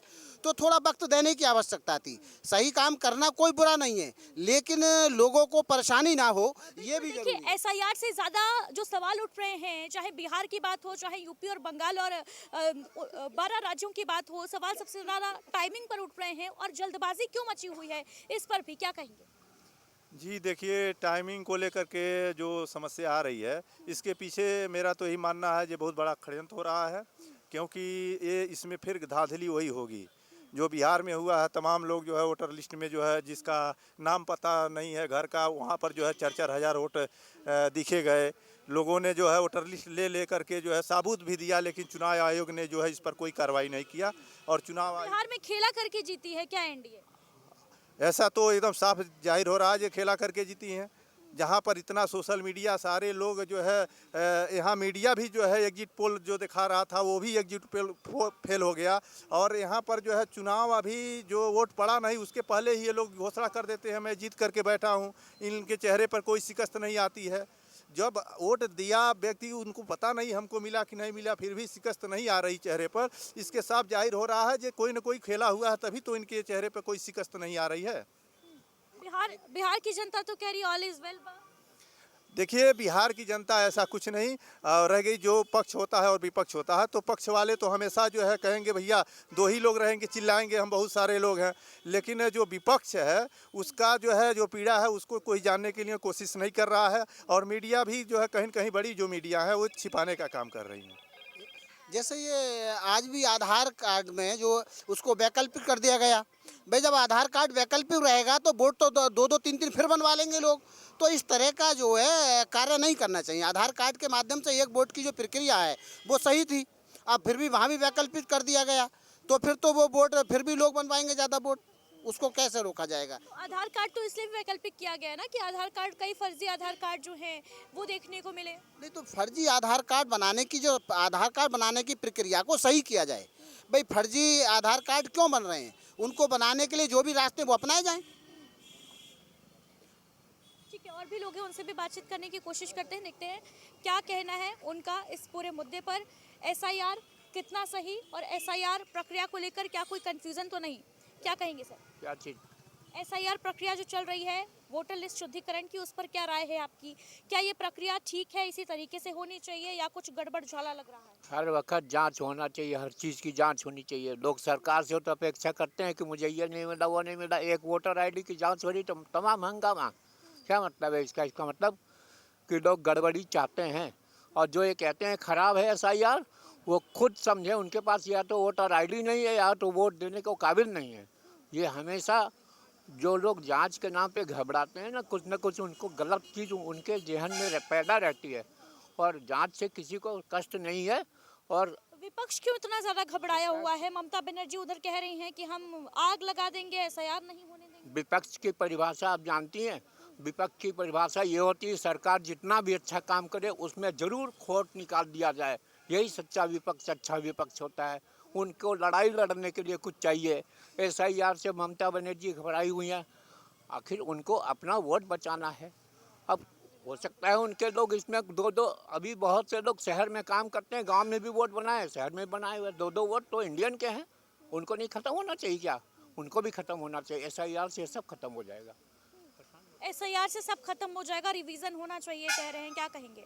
तो थोड़ा वक्त देने की आवश्यकता थी। सही काम करना कोई बुरा नहीं है, लेकिन लोगों को परेशानी ना हो ये भी जरूरी देखिए, है। एसआईआर से ज़्यादा जो सवाल उठ रहे हैं, चाहे बिहार की बात हो, चाहे यूपी और बंगाल और 12 राज्यों की बात हो, सवाल सबसे ज़्यादा टाइमिंग पर उठ रहे हैं और जल्दबाजी क्यों मची हुई है, इस पर भी क्या कहेंगे? जी देखिए, टाइमिंग को लेकर के जो समस्या आ रही है, इसके पीछे मेरा तो यही मानना है कि बहुत बड़ा षड्यंत्र हो रहा है, क्योंकि ये इसमें फिर धांधली वही होगी जो बिहार में हुआ है। तमाम लोग जो है वोटर लिस्ट में जो है जिसका नाम पता नहीं है घर का, वहाँ पर जो है 4-4 हज़ार वोट दिखे गए। लोगों ने जो है वोटर लिस्ट ले करके जो है साबूत भी दिया, लेकिन चुनाव आयोग ने जो है इस पर कोई कार्रवाई नहीं किया। और चुनाव बिहार में खेला करके जीती है क्या एनडीए? ऐसा तो एकदम साफ जाहिर हो रहा है, ये खेला करके जीती हैं। जहाँ पर इतना सोशल मीडिया सारे लोग जो है, यहाँ मीडिया भी जो है एग्जिट पोल जो दिखा रहा था वो भी एग्जिट पोल फेल हो गया। और यहाँ पर जो है चुनाव अभी जो वोट पड़ा नहीं उसके पहले ही ये लोग घोषणा कर देते हैं मैं जीत करके बैठा हूँ। इनके चेहरे पर कोई शिकस्त नहीं आती है। जब वोट दिया व्यक्ति उनको पता नहीं हमको मिला कि नहीं मिला, फिर भी शिकस्त नहीं आ रही चेहरे पर, इसके साफ जाहिर हो रहा है कि कोई न कोई खेला हुआ है, तभी तो इनके चेहरे पर कोई शिकस्त नहीं आ रही है। बिहार की जनता तो कह रही ऑल इज वेल। देखिए, बिहार की जनता ऐसा कुछ नहीं रह गई। जो पक्ष होता है और विपक्ष होता है, तो पक्ष वाले तो हमेशा जो है कहेंगे भैया 2 ही लोग रहेंगे, चिल्लाएंगे हम बहुत सारे लोग हैं। लेकिन जो विपक्ष है उसका जो है जो पीड़ा है उसको कोई जानने के लिए कोशिश नहीं कर रहा है। और मीडिया भी जो है कहीं न कहीं बड़ी जो मीडिया है वो छिपाने का काम कर रही है। जैसे ये आज भी आधार कार्ड में जो उसको वैकल्पिक कर दिया गया, भाई जब आधार कार्ड वैकल्पिक रहेगा तो वोट तो 2-2 3-3 फिर बनवा लेंगे लोग। तो इस तरह का जो है कार्य नहीं करना चाहिए। आधार कार्ड के माध्यम से एक वोट की जो प्रक्रिया है वो सही थी, अब फिर भी वहाँ भी वैकल्पिक कर दिया गया, तो फिर तो वो वोट फिर भी लोग बनवाएंगे ज़्यादा वोट, उसको कैसे रोका जाएगा? आधार कार्ड तो इसलिए भी वैकल्पिक किया गया ना कि आधार कार्ड, कई फर्जी आधार कार्ड जो हैं वो देखने को मिले। नहीं, तो फर्जी आधार कार्ड बनाने की जो आधार कार्ड बनाने की प्रक्रिया को सही किया जाए। भाई फर्जी आधार कार्ड क्यों बन रहे हैं, उनको बनाने के लिए जो भी रास्ते वो अपनाए जाएं। ठीक है, और भी लोग हैं, उनसे भी बातचीत करने की कोशिश करते हैं, देखते हैं क्या कहना है उनका इस पूरे मुद्दे पर। एसआईआर कितना सही और एसआईआर प्रक्रिया को लेकर क्या कोई कंफ्यूजन तो नहीं, क्या कहेंगे सर? क्या चीज़? एसआईआर प्रक्रिया जो चल रही है वोटर लिस्ट शुद्धिकरण की, उस पर क्या राय है आपकी? क्या ये प्रक्रिया ठीक है, इसी तरीके से होनी चाहिए या कुछ गड़बड़ झाला लग रहा है? हर वक्त जांच होना चाहिए, हर चीज़ की जांच होनी चाहिए। लोग सरकार से तो अपेक्षा करते हैं कि मुझे ये नहीं मिला वो नहीं मिला। एक वोटर आईडी की जांच हो रही तो तमाम हंगामा। क्या मतलब है इसका? इसका मतलब कि लोग गड़बड़ी चाहते हैं। और जो ये कहते हैं ख़राब है एसआईआर, वो खुद समझे उनके पास या तो वोटर आईडी नहीं है या तो वोट देने को काबिल नहीं है। ये हमेशा जो लोग जांच के नाम पे घबराते हैं ना कुछ उनको गलत चीज़ उनके जहन में पैदा रहती है, और जांच से किसी को कष्ट नहीं है। और विपक्ष क्यों इतना ज़्यादा घबराया हुआ है? ममता बनर्जी उधर कह रही हैं कि हम आग लगा देंगे, एसआईआर नहीं होने देंगे। विपक्ष की परिभाषा आप जानती हैं, विपक्ष की परिभाषा ये होती है सरकार जितना भी अच्छा काम करे उसमें ज़रूर खोट निकाल दिया जाए। यही सच्चा विपक्ष अच्छा विपक्ष होता है। उनको लड़ाई लड़ने के लिए कुछ चाहिए। एसआईआर से ममता बनर्जी घबराई हुई हैं, आखिर उनको अपना वोट बचाना है। अब हो सकता है उनके लोग इसमें 2-2, अभी बहुत से लोग शहर में काम करते हैं, गांव में भी वोट बनाए, शहर में बनाए हुए 2-2 वोट तो इंडियन के हैं। उनको नहीं ख़त्म होना चाहिए क्या? उनको भी ख़त्म होना चाहिए। एसआईआर से सब खत्म हो जाएगा। एसआईआर से सब खत्म हो जाएगा, रिवीजन होना चाहिए कह रहे हैं, क्या कहेंगे?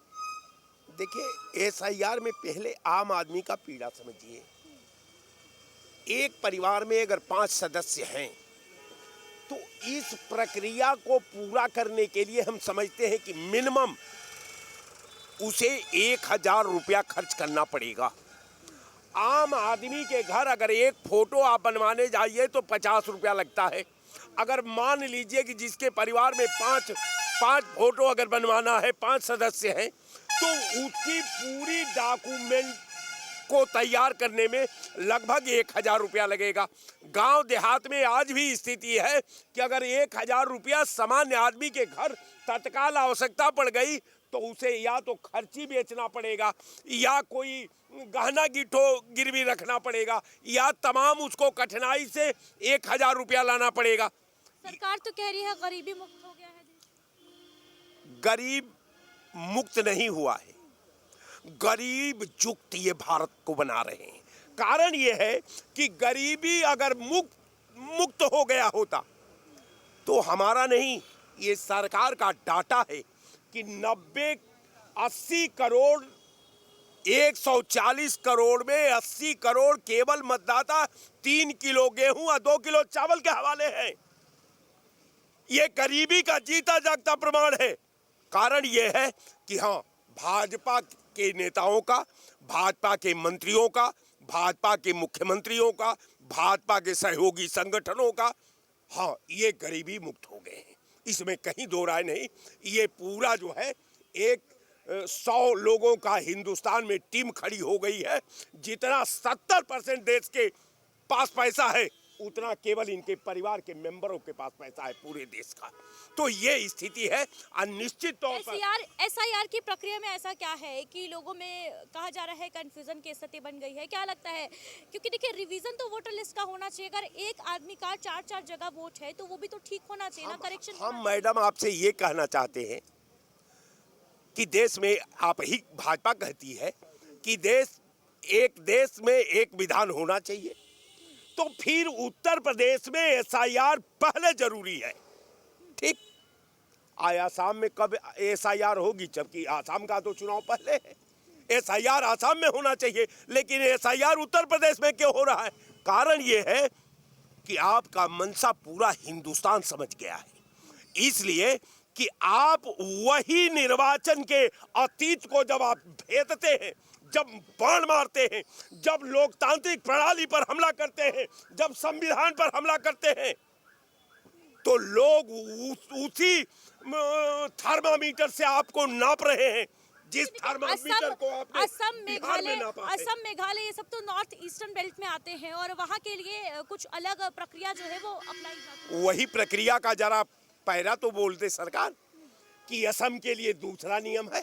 देखिए, एसआईआर में पहले आम आदमी का पीड़ा समझिए। एक परिवार में अगर 5 सदस्य हैं तो इस प्रक्रिया को पूरा करने के लिए हम समझते हैं कि मिनिमम उसे 1000 रुपया खर्च करना पड़ेगा। आम आदमी के घर अगर एक फोटो आप बनवाने जाइए तो 50 रुपया लगता है। अगर मान लीजिए कि जिसके परिवार में पाँच फोटो अगर बनवाना है, 5 सदस्य हैं, तो उसकी पूरी डॉक्यूमेंट को तैयार करने में लगभग 1000 रुपया लगेगा। गांव देहात में आज भी स्थिति है कि अगर 1000 रुपया सामान्य आदमी के घर तत्काल आवश्यकता पड़ गई तो उसे या तो खर्ची बेचना पड़ेगा, या कोई गहना गिरवी रखना पड़ेगा, या तमाम उसको कठिनाई से 1000 रुपया लाना पड़ेगा। सरकार तो कह रही है गरीबी मुक्त हो गया है देश। गरीब मुक्त नहीं हुआ है, गरीब युक्त ये भारत को बना रहे हैं। कारण ये है कि गरीबी अगर मुक्त हो गया होता तो हमारा नहीं, ये सरकार का डाटा है कि 80 करोड़ 140 करोड़ में 80 करोड़ केवल मतदाता 3 किलो गेहूं और 2 किलो चावल के हवाले हैं। ये गरीबी का जीता जागता प्रमाण है। कारण ये है कि हाँ, भाजपा के नेताओं का, भाजपा के मंत्रियों का, भाजपा के मुख्यमंत्रियों का, भाजपा के सहयोगी संगठनों का, हाँ, ये गरीबी मुक्त हो गए हैं, इसमें कहीं दो राय नहीं। ये पूरा जो है 100 लोगों का हिंदुस्तान में टीम खड़ी हो गई है। जितना 70% देश के पास पैसा है उतना केवल इनके परिवार के मेंबरों के पास पैसा है पूरे देश का। तो ये स्थिति है। अनिश्चित तौर पर एसआईआर की प्रक्रिया में ऐसा क्या है कि लोगों में कहा जा रहा है कंफ्यूजन की स्थिति बन गई है, क्या लगता है? क्योंकि देखिए, रिवीजन तो वोटर लिस्ट का होना चाहिए। अगर एक आदमी का 4 जगह वोट है तो वो भी तो ठीक होना चाहिए ना, करेक्शन। हम मैडम आपसे ये कहना चाहते हैं कि देश में, आप ही भाजपा कहती है कि देश में एक विधान होना चाहिए, तो फिर उत्तर प्रदेश में एसआईआर पहले जरूरी है। ठीक, आसाम में कब एसआईआर होगी? जबकि आसाम का तो चुनाव पहले है। एसआईआर आसाम में होना चाहिए, लेकिन एसआईआर उत्तर प्रदेश में क्यों हो रहा है? कारण ये है कि आपका मंशा पूरा हिंदुस्तान समझ गया है। इसलिए कि आप वही निर्वाचन के अतीत को जब आप भेदते हैं, जब बाण मारते हैं, जब लोकतांत्रिक प्रणाली पर हमला करते हैं, जब संविधान पर हमला करते हैं, तो लोग उसी थर्मामीटर से आपको नाप रहे हैं, जिस थर्मामीटर को आपने बिहार में नापा है। असम, मेघालय, ये सब तो नॉर्थ ईस्टर्न बेल्ट में आते हैं और वहाँ के लिए कुछ अलग प्रक्रिया जो है वो अप्लाई जाती है। वही प्रक्रिया का जरा पहला तो बोलते सरकार कि असम के लिए दूसरा नियम है।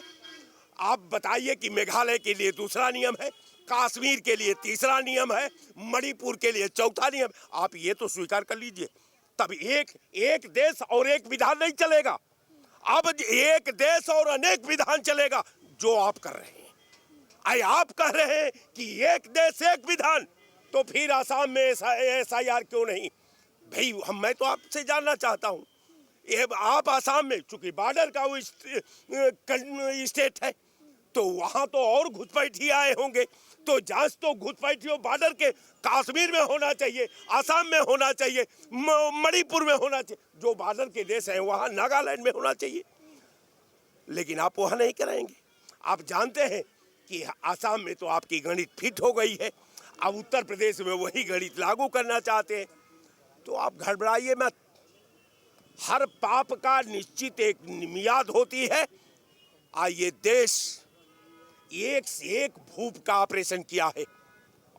आप बताइए कि मेघालय के लिए दूसरा नियम है, कश्मीर के लिए तीसरा नियम है, मणिपुर के लिए चौथा नियम। आप ये तो स्वीकार कर लीजिए, तब एक देश और एक विधान नहीं चलेगा। अब एक देश और अनेक विधान चलेगा, जो आप कर रहे हैं। आप कह रहे हैं कि एक देश एक विधान, तो फिर आसाम में एसआईआर क्यों नहीं? भाई, मैं तो आपसे जानना चाहता हूँ, ये आप आसाम में, चूंकि बॉर्डर का वो स्टेट है, तो वहां तो और घुसपैठी आए होंगे, तो जांच तो घुसपैठियों बॉर्डर के कश्मीर में होना चाहिए, आसाम में होना चाहिए, मणिपुर में होना चाहिए, जो बॉर्डर के देश हैं वहां नागालैंड में होना चाहिए। लेकिन आप वहां नहीं कराएंगे। आप जानते हैं कि आसाम में तो आपकी गणित फिट हो गई है, अब उत्तर प्रदेश में वही गणित लागू करना चाहते हैं। तो आप घबराइए मत, हर पाप का निश्चित एक मियाद होती है। ये देश एक से एक भूप का ऑपरेशन किया है,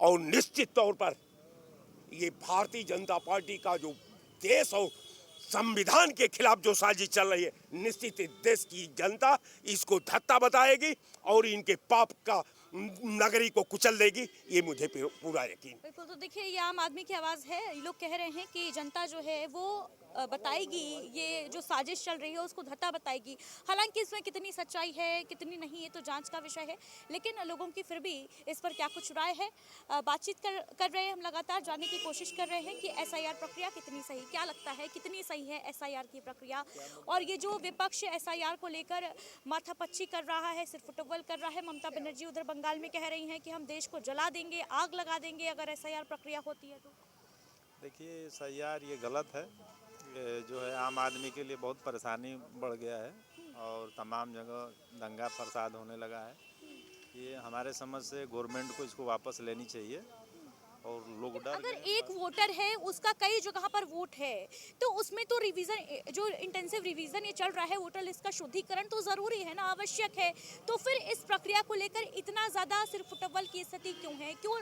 और निश्चित तौर पर ये भारतीय जनता पार्टी का जो देश और संविधान के खिलाफ जो साजिश चल रही है, निश्चित देश की जनता इसको धत्ता बताएगी और इनके पाप का नगरी को कुचल देगी, ये मुझे पूरा यकीन। बिल्कुल, तो देखिए, ये आम आदमी की आवाज़ है। ये लोग कह रहे हैं कि जनता जो है वो बताएगी, ये जो साजिश चल रही है उसको धत्ता बताएगी। हालांकि इसमें कितनी सच्चाई है कितनी नहीं, ये तो जांच का विषय है, लेकिन लोगों की फिर भी इस पर क्या कुछ राय है, बातचीत कर रहे हैं। हम लगातार जानने की कोशिश कर रहे हैं कि एसआईआर प्रक्रिया कितनी सही, क्या लगता है कितनी सही है एसआईआर की प्रक्रिया। और ये जो विपक्ष एसआईआर को लेकर माथापच्ची कर रहा है, सिर्फ फुटबॉल कर रहा है। ममता बनर्जी उधर बंगाल में कह रही हैं कि हम देश को जला देंगे, आग लगा देंगे अगर एसआईआर प्रक्रिया होती है तो। देखिए, एसआईआर ये गलत है। जो है आम आदमी के लिए बहुत परेशानी बढ़ गया है और तमाम जगह दंगा फसाद होने लगा है। ये हमारे समझ से गवर्नमेंट को इसको वापस लेनी चाहिए और लोग डर अगर गए। एक वोटर है उसका कई जगह पर वोट है तो उसमें तो रिवीजन जो इंटेंसिव रिवीजन ये चल रहा है वोटर लिस्ट का शुद्धिकरण तो जरूरी है ना, आवश्यक है। तो फिर इस प्रक्रिया को लेकर इतना ज्यादा सिर्फ फुटबॉल की स्थिति क्यों है, क्यों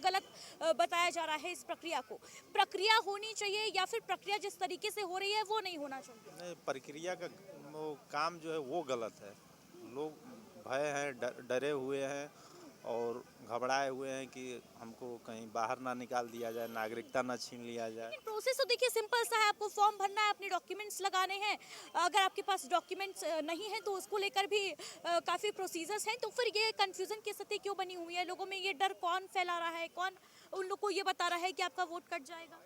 गलत बताया जा रहा है इस प्रक्रिया को? प्रक्रिया होनी चाहिए या फिर प्रक्रिया जिस तरीके से हो रही है वो नहीं होना चाहिए? नहीं, प्रक्रिया का वो काम जो है वो गलत है। लोग भय हैं, डरे हुए हैं और घबराए हुए हैं कि हमको कहीं बाहर ना निकाल दिया जाए, नागरिकता ना छीन लिया जाए। प्रोसेस तो देखिए सिंपल सा है, आपको फॉर्म भरना है, अपने डॉक्यूमेंट्स लगाने हैं। अगर आपके पास डॉक्यूमेंट्स नहीं है तो उसको लेकर भी काफ़ी प्रोसीजर्स हैं। तो फिर ये कंफ्यूजन की स्थिति क्यों बनी हुई है? लोगों में ये डर कौन फैला रहा है, कौन उन लोग को ये बता रहा है कि आपका वोट कट जाएगा?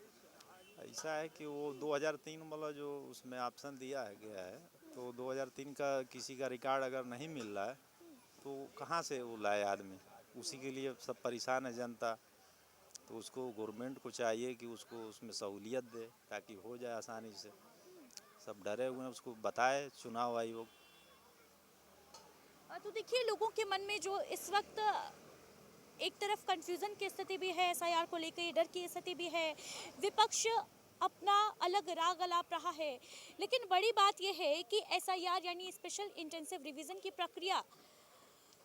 ऐसा है कि वो 2003 वाला जो उसमें ऑप्शन दिया है गया है, तो 2003 का किसी का रिकॉर्ड अगर नहीं मिल रहा है तो कहाँ से वो लाए आदमी? उसी के लिए सब परेशान है जनता। तो उसको गवर्नमेंट को चाहिए कि उसको उसमें सहूलियत दे ताकि हो जाए आसानी से। सब डरे हुए हैं, उसको बताए चुनाव आयोग। तो देखिए लोगों के मन में जो इस वक्त एक तरफ कंफ्यूजन की स्थिति भी है, एसआईआर को लेकर डर की स्थिति भी है, विपक्ष अपना अलग राग अलाप रहा है। लेकिन बड़ी बात यह है कि एसआईआर यानी स्पेशल इंटेंसिव रिवीजन की प्रक्रिया,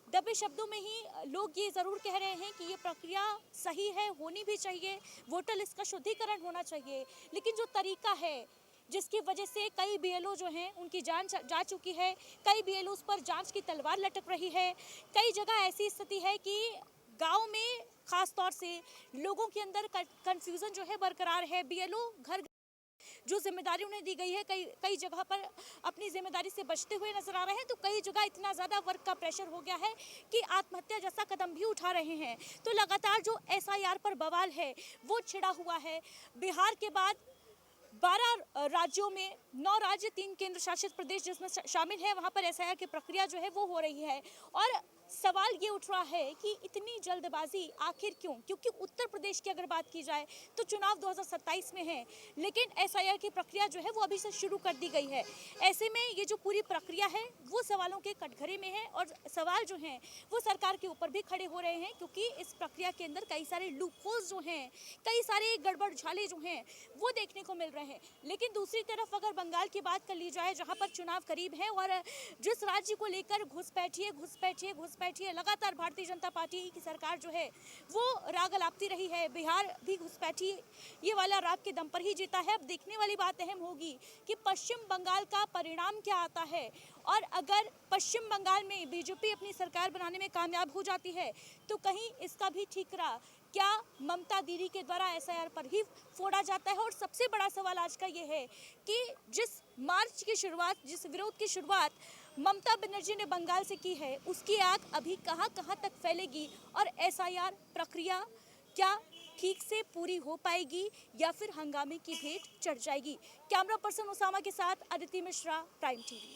दबे शब्दों में ही लोग ये ज़रूर कह रहे हैं कि ये प्रक्रिया सही है, होनी भी चाहिए, वोटर लिस्ट का शुद्धिकरण होना चाहिए। लेकिन जो तरीका है जिसकी वजह से कई बीएलओ जो हैं उनकी जान जा चुकी है, कई बीएलओ पर जांच की तलवार लटक रही है। कई जगह ऐसी स्थिति है कि गांव में खास तौर से लोगों के अंदर कंफ्यूजन जो है बरकरार है। बीएलओ घर जो जिम्मेदारी उन्हें दी गई है कई जगह पर अपनी जिम्मेदारी से बचते हुए नजर आ रहे हैं, तो कई जगह इतना ज़्यादा वर्क का प्रेशर हो गया है कि आत्महत्या जैसा कदम भी उठा रहे हैं। तो लगातार जो एसआईआर पर बवाल है वो छिड़ा हुआ है। बिहार के बाद 12 राज्यों में 9 राज्य 3 केंद्र शासित प्रदेश जिसमें शामिल है, वहाँ पर एसआईआर की प्रक्रिया जो है वो हो रही है। और सवाल ये उठ रहा है कि इतनी जल्दबाजी आखिर क्यों? क्योंकि उत्तर प्रदेश की अगर बात की जाए तो चुनाव 2027 में है, लेकिन एसआईआर की प्रक्रिया जो है वो अभी से शुरू कर दी गई है। ऐसे में ये जो पूरी प्रक्रिया है वो सवालों के कटघरे में है और सवाल जो हैं वो सरकार के ऊपर भी खड़े हो रहे हैं, क्योंकि इस प्रक्रिया के अंदर कई सारे लूपहोल्स जो हैं, कई सारे गड़बड़ झाले जो हैं वो देखने को मिल रहे हैं। लेकिन दूसरी तरफ अगर बंगाल की बात कर ली जाए, जहाँ पर चुनाव करीब है और जिस राज्य को लेकर घुसपैठिए लगातार भारतीय जनता पार्टी की सरकार जो है वो राग अलापती रही है। बिहार भी घुसपैठी ये वाला राग के दम पर ही जीता है। अब देखने वाली बात अहम होगी कि पश्चिम बंगाल का परिणाम क्या आता है, और अगर पश्चिम बंगाल में बीजेपी अपनी सरकार बनाने में कामयाब हो जाती है तो कहीं इसका भी ठीकरा क्या ममता दीदी के द्वारा एसआईआर पर ही फोड़ा जाता है? और सबसे बड़ा सवाल आज का ये है कि जिस मार्च की शुरुआत, जिस विरोध की शुरुआत ममता बनर्जी ने बंगाल से की है, उसकी आग अभी कहां तक फैलेगी और एसआईआर प्रक्रिया क्या ठीक से पूरी हो पाएगी या फिर हंगामे की भेंट चढ़ जाएगी? कैमरा पर्सन उसामा के साथ अदिति मिश्रा, प्राइम टीवी।